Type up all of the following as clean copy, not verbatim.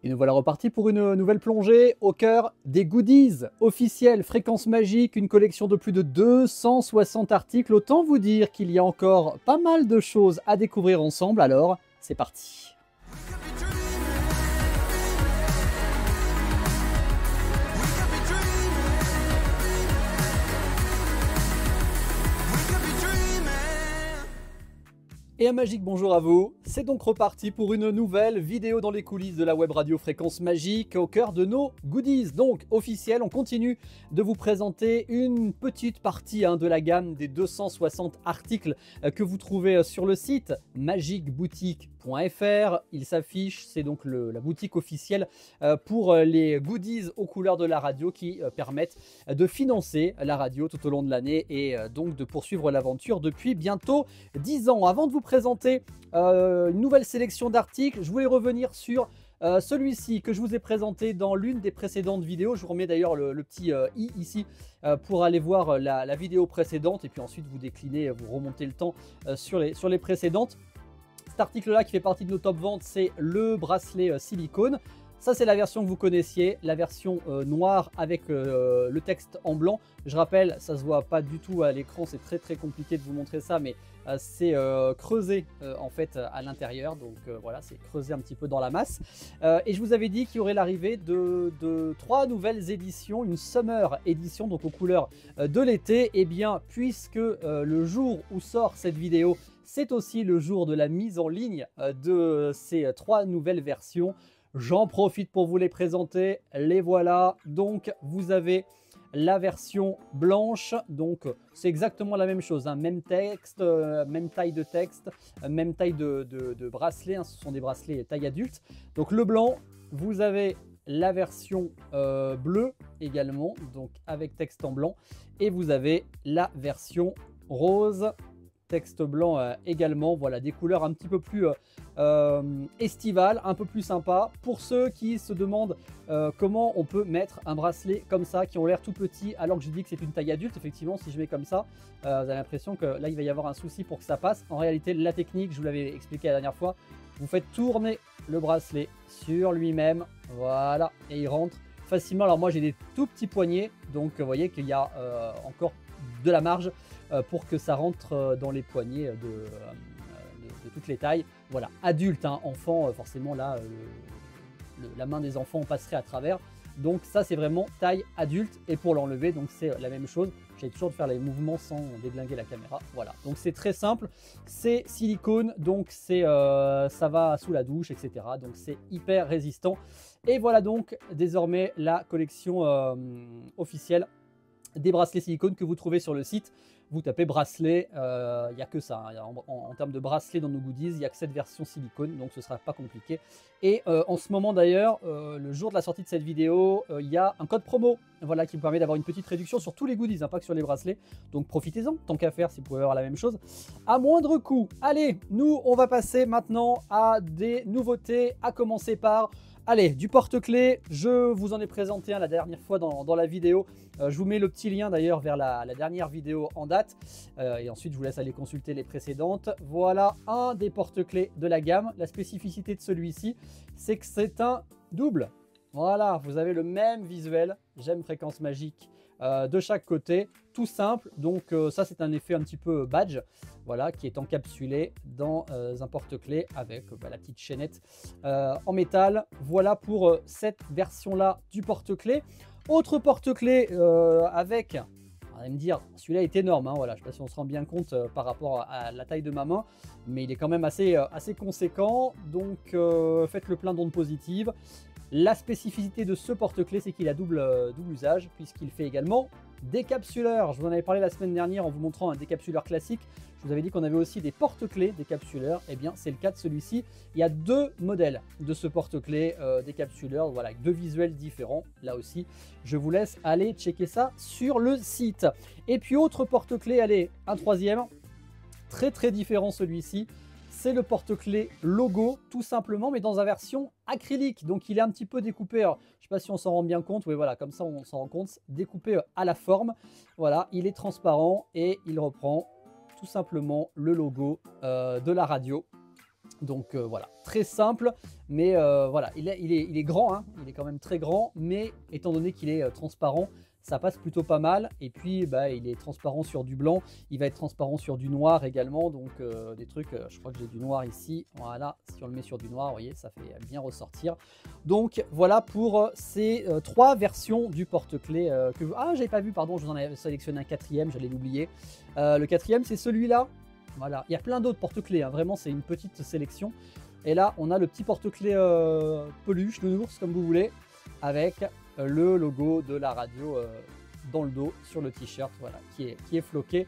Et nous voilà repartis pour une nouvelle plongée au cœur des goodies officiels Fréquence Magique, une collection de plus de 260 articles. Autant vous dire qu'il y a encore pas mal de choses à découvrir ensemble, alors c'est parti. Et un magique bonjour à vous, c'est donc reparti pour une nouvelle vidéo dans les coulisses de la web radio Fréquence Magique au cœur de nos goodies. Donc officiel, on continue de vous présenter une petite partie de la gamme des 260 articles que vous trouvez sur le site magiqueboutique.fr. Il s'affiche, c'est donc la boutique officielle pour les goodies aux couleurs de la radio qui permettent de financer la radio tout au long de l'année et donc de poursuivre l'aventure depuis bientôt 10 ans. Avant de vous présenter une nouvelle sélection d'articles, je voulais revenir sur celui-ci que je vous ai présenté dans l'une des précédentes vidéos. Je vous remets d'ailleurs le petit i ici pour aller voir la vidéo précédente et puis ensuite vous déclinez, vous remontez le temps sur les précédentes. Cet article-là qui fait partie de nos top ventes, c'est le bracelet silicone. Ça, c'est la version que vous connaissiez, la version noire avec le texte en blanc. Je rappelle, ça ne se voit pas du tout à l'écran, c'est très compliqué de vous montrer ça, mais c'est creusé en fait à l'intérieur. Donc voilà, c'est creusé un petit peu dans la masse. Et je vous avais dit qu'il y aurait l'arrivée de 3 nouvelles éditions, une Summer Edition, donc aux couleurs de l'été. Et bien, puisque le jour où sort cette vidéo, c'est aussi le jour de la mise en ligne de ces 3 nouvelles versions. J'en profite pour vous les présenter, les voilà. Donc vous avez la version blanche, donc c'est exactement la même chose, même texte, même taille de texte, même taille de bracelet, ce sont des bracelets taille adulte. Donc le blanc, vous avez la version bleue également, donc avec texte en blanc, et vous avez la version rose, texte blanc également. Voilà, des couleurs un petit peu plus estivales, un peu plus sympa. Pour ceux qui se demandent comment on peut mettre un bracelet comme ça, qui ont l'air tout petit, alors que je dis que c'est une taille adulte, effectivement, si je mets comme ça, vous avez l'impression que là, il va y avoir un souci pour que ça passe. En réalité, la technique, je vous l'avais expliqué la dernière fois, vous faites tourner le bracelet sur lui-même, voilà, et il rentre facilement. Alors moi, j'ai des tout petits poignets, donc vous voyez qu'il y a encore de la marge pour que ça rentre dans les poignets de toutes les tailles. Voilà, adulte, enfant, forcément là, la main des enfants passerait à travers. Donc ça, c'est vraiment taille adulte. Et pour l'enlever, donc c'est la même chose. J'essaie toujours de faire les mouvements sans déglinguer la caméra. Voilà, donc c'est très simple. C'est silicone, donc ça va sous la douche, etc. Donc c'est hyper résistant. Et voilà donc désormais la collection officielle des bracelets silicone que vous trouvez sur le site. Vous tapez bracelet, il n'y a que ça. En termes de bracelet dans nos goodies, il n'y a que cette version silicone, donc ce ne sera pas compliqué. Et en ce moment d'ailleurs, le jour de la sortie de cette vidéo, il y a un code promo, voilà, qui vous permet d'avoir une petite réduction sur tous les goodies, pas que sur les bracelets. Donc profitez-en, tant qu'à faire, si vous pouvez avoir la même chose, à moindre coût. Allez, nous, on va passer maintenant à des nouveautés, à commencer par... Allez, du porte-clés, je vous en ai présenté un la dernière fois dans la vidéo. Je vous mets le petit lien d'ailleurs vers la dernière vidéo en date. Et ensuite, je vous laisse aller consulter les précédentes. Voilà un des porte-clés de la gamme. La spécificité de celui-ci, c'est que c'est un double. Voilà, vous avez le même visuel. J'aime Fréquence Magique de chaque côté. Tout simple. Donc ça, c'est un effet un petit peu badge. Voilà, qui est encapsulé dans un porte-clés avec la petite chaînette en métal. Voilà pour cette version-là du porte-clés. Autre porte-clés avec, on va me dire, celui-là est énorme, voilà, je ne sais pas si on se rend bien compte par rapport à la taille de ma main, mais il est quand même assez conséquent, donc faites le plein d'ondes positives. La spécificité de ce porte-clés, c'est qu'il a double usage, puisqu'il fait également décapsuleur. Je vous en avais parlé la semaine dernière en vous montrant un décapsuleur classique. Je vous avais dit qu'on avait aussi des porte-clés décapsuleurs. Eh bien, c'est le cas de celui-ci. Il y a 2 modèles de ce porte-clés décapsuleur, voilà, avec 2 visuels différents. Là aussi, je vous laisse aller checker ça sur le site. Et puis, autre porte-clés, allez, un troisième, très différent celui-ci. C'est le porte-clés logo, tout simplement, mais dans la version acrylique. Donc, il est un petit peu découpé. Alors, je ne sais pas si on s'en rend bien compte. Oui, voilà, comme ça, on s'en rend compte. Découpé à la forme. Voilà, il est transparent et il reprend tout simplement le logo de la radio. Donc, voilà, très simple. Mais voilà, il est grand, hein, il est quand même très grand, mais étant donné qu'il est transparent, ça passe plutôt pas mal. Et puis bah, il est transparent sur du blanc, il va être transparent sur du noir également, donc des trucs, je crois que j'ai du noir ici, voilà, si on le met sur du noir, vous voyez, ça fait bien ressortir. Donc voilà pour ces 3 versions du porte-clés que ah, j'avais pas vu, pardon, je vous en avais sélectionné un 4e, j'allais l'oublier. Le 4e, c'est celui-là. Voilà, il y a plein d'autres porte-clés, hein. Vraiment c'est une petite sélection. Et là on a le petit porte-clés peluche de l'ours comme vous voulez, avec le logo de la radio dans le dos sur le t-shirt, voilà, qui est floqué.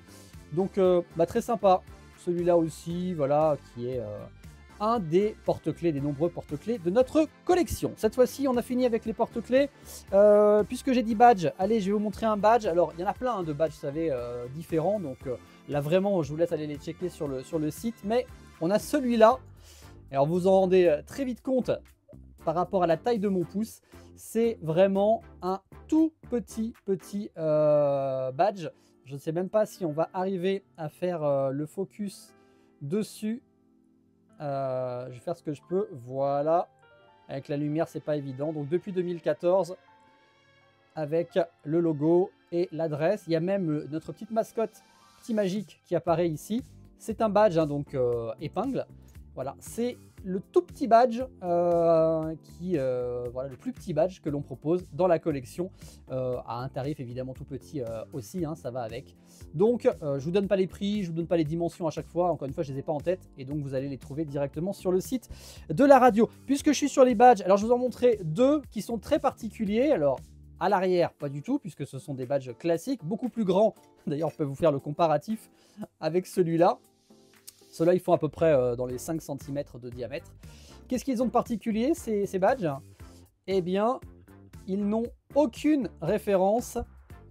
Donc bah, très sympa. Celui-là aussi, voilà, qui est un des porte-clés, des nombreux porte-clés de notre collection. Cette fois-ci, on a fini avec les porte-clés. Puisque j'ai dit badge, allez, je vais vous montrer un badge. Alors, il y en a plein hein, de badges, vous savez, différents. Donc là, vraiment, je vous laisse aller les checker sur le site. Mais on a celui-là. Alors, vous en rendez très vite compte par rapport à la taille de mon pouce. C'est vraiment un tout petit badge. Je ne sais même pas si on va arriver à faire le focus dessus. Je vais faire ce que je peux. Voilà. Avec la lumière, c'est pas évident. Donc depuis 2014, avec le logo et l'adresse. Il y a même notre petite mascotte, Petit Magique, qui apparaît ici. C'est un badge, hein, donc épingle. Voilà, c'est le tout petit badge voilà, le plus petit badge que l'on propose dans la collection à un tarif évidemment tout petit aussi, hein, ça va avec. Donc je vous donne pas les prix, je vous donne pas les dimensions à chaque fois, encore une fois je les ai pas en tête et donc vous allez les trouver directement sur le site de la radio. Puisque je suis sur les badges, alors je vous en montrer 2 qui sont très particuliers. Alors à l'arrière pas du tout puisque ce sont des badges classiques, beaucoup plus grands. D'ailleurs on peut vous faire le comparatif avec celui-là. Ceux-là, ils font à peu près dans les 5 cm de diamètre. Qu'est-ce qu'ils ont de particulier, ces badges? Eh bien, ils n'ont aucune référence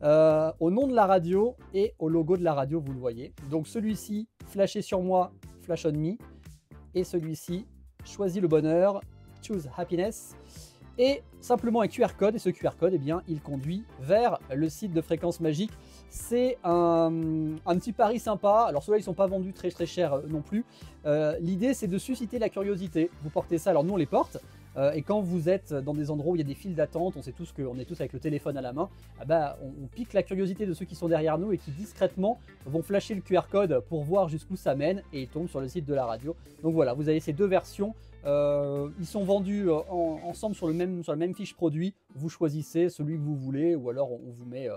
au nom de la radio et au logo de la radio, vous le voyez. Donc celui-ci, flashé sur moi, flash on me. Et celui-ci, choisis le bonheur, choose happiness. Et simplement un QR code. Et ce QR code, eh bien, il conduit vers le site de Fréquence Magique. C'est un petit pari sympa. Alors ceux-là, ils ne sont pas vendus très cher non plus. L'idée, c'est de susciter la curiosité. Vous portez ça, alors nous, on les porte. Et quand vous êtes dans des endroits où il y a des files d'attente, on sait tous qu'on est tous avec le téléphone à la main, ah bah, on pique la curiosité de ceux qui sont derrière nous et qui discrètement vont flasher le QR code pour voir jusqu'où ça mène et ils tombent sur le site de la radio. Donc voilà, vous avez ces 2 versions. Ils sont vendus ensemble sur la même fiche produit. Vous choisissez celui que vous voulez ou alors on vous met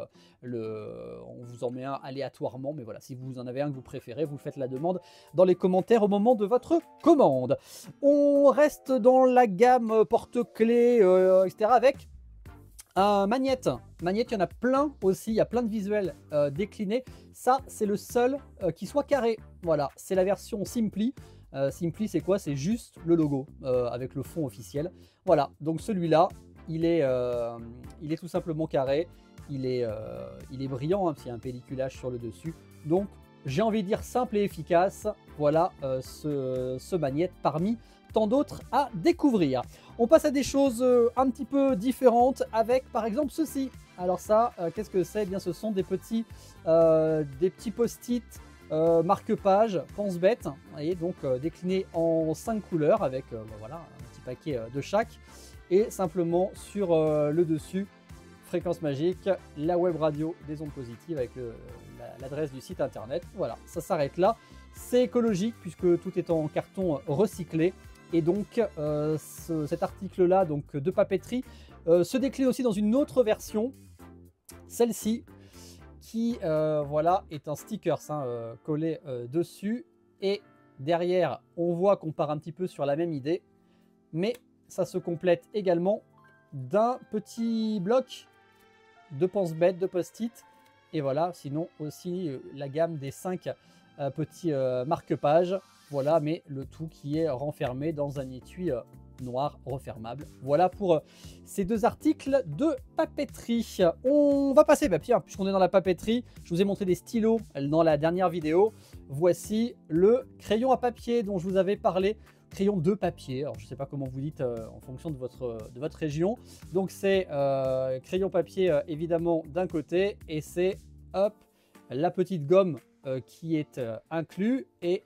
on vous en met un aléatoirement. Mais voilà, si vous en avez un que vous préférez, vous faites la demande dans les commentaires au moment de votre commande. On reste dans la gamme porte-clés, etc. avec un magnète. Magnète, il y en a plein aussi. Il y a plein de visuels déclinés. Ça, c'est le seul qui soit carré. Voilà, c'est la version Simply. Simply, c'est quoi? C'est juste le logo avec le fond officiel. Voilà, donc celui-là, il est tout simplement carré. Il est brillant, hein, parce qu'il y a un pelliculage sur le dessus. Donc, j'ai envie de dire simple et efficace. Voilà ce magnète parmi tant d'autres à découvrir. On passe à des choses un petit peu différentes avec, par exemple, ceci. Alors ça, qu'est-ce que c'est? Eh bien, ce sont des petits post-it marque-page, pense-bête, vous voyez, donc décliné en 5 couleurs avec voilà, un petit paquet de chaque. Et simplement sur le dessus, Fréquence Magique, la web radio des ondes positives avec l'adresse du site internet. Voilà, ça s'arrête là. C'est écologique puisque tout est en carton recyclé. Et donc cet article-là donc, de papeterie se décline aussi dans une autre version, celle-ci, qui voilà, est un sticker collé dessus. Et derrière, on voit qu'on part un petit peu sur la même idée. Mais ça se complète également d'un petit bloc de pense-bête, de post-it. Et voilà, sinon aussi la gamme des 5 petits marque-pages. Voilà, mais le tout qui est renfermé dans un étui noir refermable. Voilà pour ces 2 articles de papeterie. On va passer, tiens, puisqu'on est dans la papeterie, je vous ai montré des stylos dans la dernière vidéo. Voici le crayon à papier dont je vous avais parlé. Crayon de papier, alors je ne sais pas comment vous dites en fonction de votre région. Donc c'est crayon papier évidemment d'un côté et c'est hop la petite gomme qui est inclus et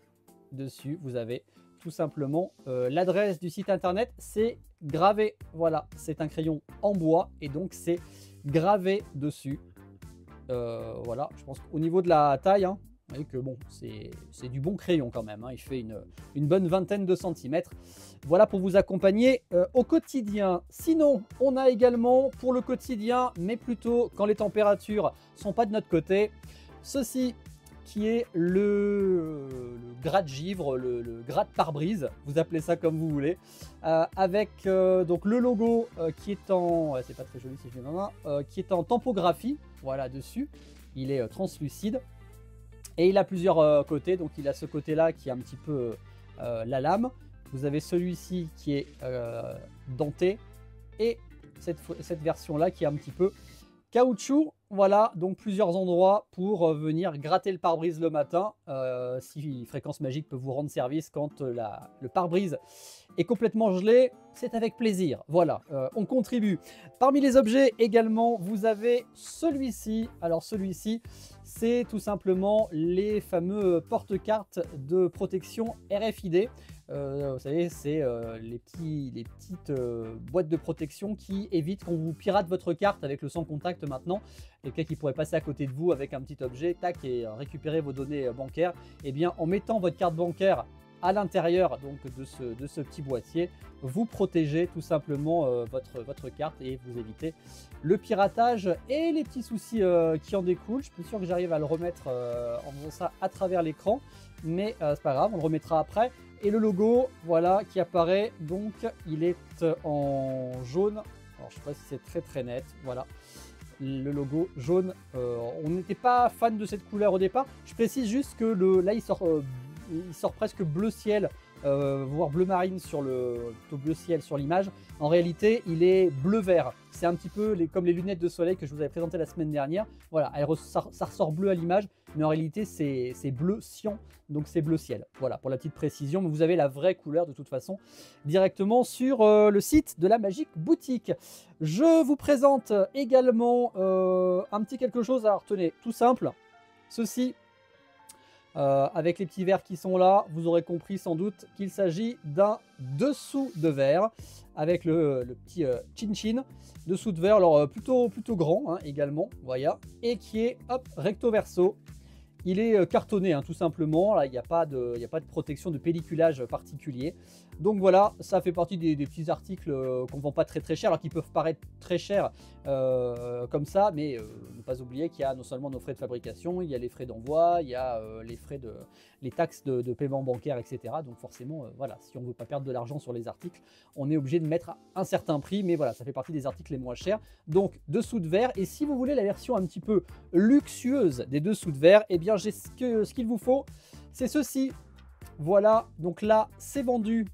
dessus vous avez tout simplement l'adresse du site internet. C'est gravé, voilà, c'est un crayon en bois et donc c'est gravé dessus. Voilà, je pense qu'au niveau de la taille, hein, vous voyez que bon, c'est du bon crayon quand même, hein, il fait une bonne vingtaine de centimètres. Voilà pour vous accompagner au quotidien. Sinon, on a également pour le quotidien, mais plutôt quand les températures sont pas de notre côté, ceci qui est le gratte-givre, le gratte-pare-brise, vous appelez ça comme vous voulez, avec donc le logo qui est en, c'est pas très joli si je mets ma main, qui est en tampographie, voilà dessus, il est translucide et il a plusieurs côtés, donc il a ce côté-là qui est un petit peu la lame, vous avez celui-ci qui est denté et cette version-là qui est un petit peu caoutchouc. Voilà, donc plusieurs endroits pour venir gratter le pare-brise le matin. Si Fréquence Magique peut vous rendre service quand le pare-brise est complètement gelé, c'est avec plaisir. Voilà, on contribue. Parmi les objets également, vous avez celui-ci. Alors celui-ci, c'est tout simplement les fameux porte-cartes de protection RFID. Vous savez, c'est les petites boîtes de protection qui évitent qu'on vous pirate votre carte avec le sans contact maintenant. Quelqu'un qui pourrait passer à côté de vous avec un petit objet, tac, et récupérer vos données bancaires. Et bien, en mettant votre carte bancaire à l'intérieur donc de ce petit boîtier, vous protégez tout simplement votre carte et vous évitez le piratage et les petits soucis qui en découlent. Je suis sûr que j'arrive à le remettre en faisant ça à travers l'écran, mais c'est pas grave, on le remettra après. Et le logo, voilà, qui apparaît, donc il est en jaune. Alors je sais pas si c'est très net, voilà. Le logo jaune, on n'était pas fan de cette couleur au départ. Je précise juste que là il sort presque bleu ciel, voire bleu marine sur plutôt bleu ciel sur l'image. En réalité, il est bleu vert. C'est un petit peu comme les lunettes de soleil que je vous avais présentées la semaine dernière. Voilà, ça ressort bleu à l'image, mais en réalité c'est bleu cyan, donc c'est bleu ciel. Voilà pour la petite précision, mais vous avez la vraie couleur de toute façon directement sur le site de la Magique Boutique. Je vous présente également un petit quelque chose à retenir, tout simple. Ceci. Avec les petits verres qui sont là, vous aurez compris sans doute qu'il s'agit d'un dessous de verre avec le petit chin-chin dessous de verre, alors plutôt grand hein, également, voilà, et qui est hop recto verso. Il est cartonné hein, tout simplement, là il n'y a pas de protection de pelliculage particulier. Donc voilà, ça fait partie des petits articles qu'on ne vend pas très cher, alors qu'ils peuvent paraître très chers comme ça, mais ne pas oublier qu'il y a non seulement nos frais de fabrication, il y a les frais d'envoi, il y a les taxes de paiement bancaire, etc. Donc forcément, voilà, si on ne veut pas perdre de l'argent sur les articles, on est obligé de mettre un certain prix, mais voilà, ça fait partie des articles les moins chers. Donc dessous de verre, et si vous voulez la version un petit peu luxueuse des dessous de verre, eh bien j'ai ce qu'il vous faut, c'est ceci. Voilà, donc là c'est vendu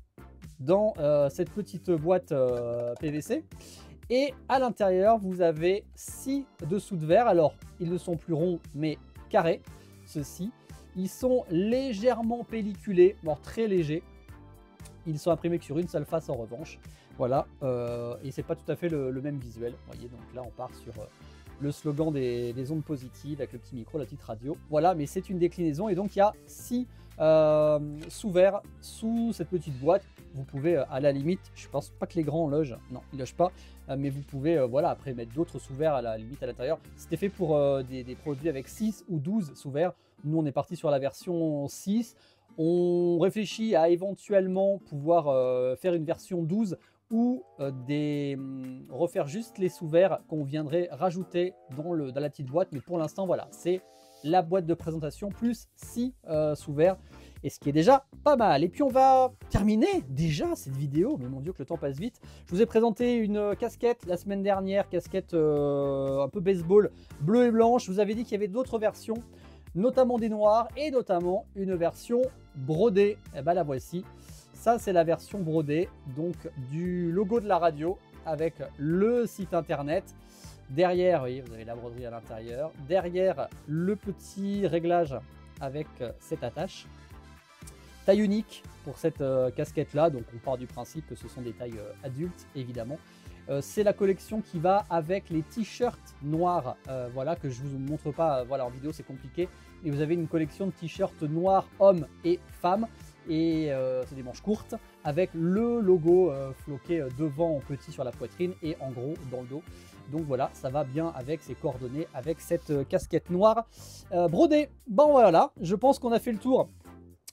dans cette petite boîte PVC et à l'intérieur vous avez 6 dessous de verre. Alors ils ne sont plus ronds mais carrés, ceux-ci. Ils sont légèrement pelliculés, bon, très légers. Ils sont imprimés que sur une seule face en revanche. Voilà, et c'est pas tout à fait le même visuel. Vous voyez, donc là on part sur le slogan des ondes positives avec le petit micro, la petite radio. Voilà, mais c'est une déclinaison et donc il y a 6 sous-verres sous cette petite boîte. Vous pouvez à la limite, je pense pas que les grands logent, non ils logent pas, mais vous pouvez voilà, après mettre d'autres sous-verres à la limite à l'intérieur. C'était fait pour des produits avec 6 ou 12 sous-verres. Nous on est parti sur la version 6. On réfléchit à éventuellement pouvoir faire une version 12 ou refaire juste les sous-verres qu'on viendrait rajouter dans la petite boîte. Mais pour l'instant, voilà, c'est la boîte de présentation plus 6 sous-verres. Et ce qui est déjà pas mal. Et puis on va terminer déjà cette vidéo. Mais mon Dieu que le temps passe vite. Je vous ai présenté une casquette la semaine dernière, casquette un peu baseball, bleu et blanche. Je vous avais dit qu'il y avait d'autres versions, notamment des noirs et notamment une version brodée. Et ben la voici. Ça c'est la version brodée donc du logo de la radio avec le site internet. Derrière, vous voyez, vous avez la broderie à l'intérieur. Derrière, le petit réglage avec cette attache. Taille unique pour cette casquette là. Donc on part du principe que ce sont des tailles adultes évidemment. C'est la collection qui va avec les t-shirts noirs, voilà, que je vous montre pas, voilà, en vidéo c'est compliqué, mais vous avez une collection de t-shirts noirs hommes et femmes. et c'est des manches courtes avec le logo floqué devant en petit sur la poitrine et en gros dans le dos. Donc voilà, ça va bien avec ses coordonnées, avec cette casquette noire brodée. Bon voilà, je pense qu'on a fait le tour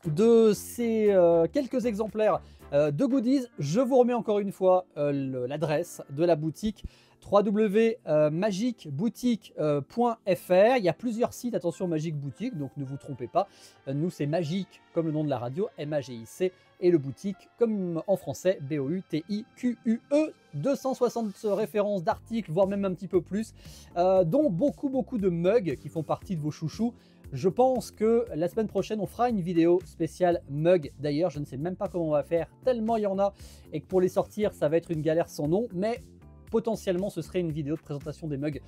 de ces quelques exemplaires de goodies. Je vous remets encore une fois l'adresse de la boutique www.magicboutique.fr. Il y a plusieurs sites, attention, Magic Boutique, donc ne vous trompez pas. Nous, c'est Magic comme le nom de la radio, M-A-G-I-C, et le boutique comme en français, B-O-U-T-I-Q-U-E. 260 références d'articles, voire même un petit peu plus, dont beaucoup de mugs qui font partie de vos chouchous. Je pense que la semaine prochaine, on fera une vidéo spéciale mug. D'ailleurs, je ne sais même pas comment on va faire, tellement il y en a, et que pour les sortir, ça va être une galère sans nom, mais potentiellement, ce serait une vidéo de présentation des mugs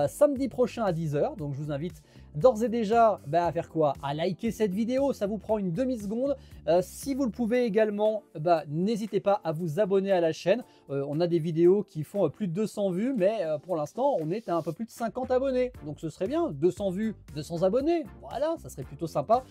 samedi prochain à 10 h. Donc, je vous invite d'ores et déjà à faire quoi? À liker cette vidéo, ça vous prend une demi-seconde. Si vous le pouvez également, n'hésitez pas à vous abonner à la chaîne. On a des vidéos qui font plus de 200 vues, mais pour l'instant, on est à un peu plus de 50 abonnés. Donc, ce serait bien, 200 vues, 200 abonnés. Voilà, ça serait plutôt sympa.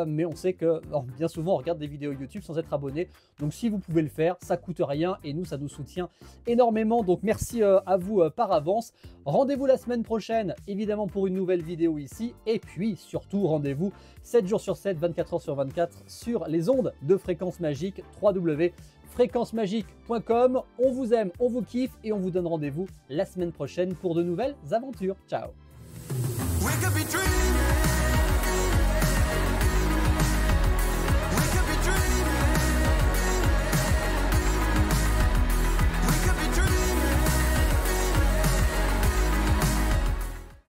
Mais on sait que bien souvent, on regarde des vidéos YouTube sans être abonné. Donc, si vous pouvez le faire, ça coûte rien et nous, ça nous soutient énormément. Donc, merci à vous par avance. Rendez-vous la semaine prochaine, évidemment, pour une nouvelle vidéo ici. Et puis, surtout, rendez-vous 7 jours sur 7, 24 heures sur 24 sur les ondes de Fréquence Magique, www.fréquencemagique.com. On vous aime, on vous kiffe et on vous donne rendez-vous la semaine prochaine pour de nouvelles aventures. Ciao!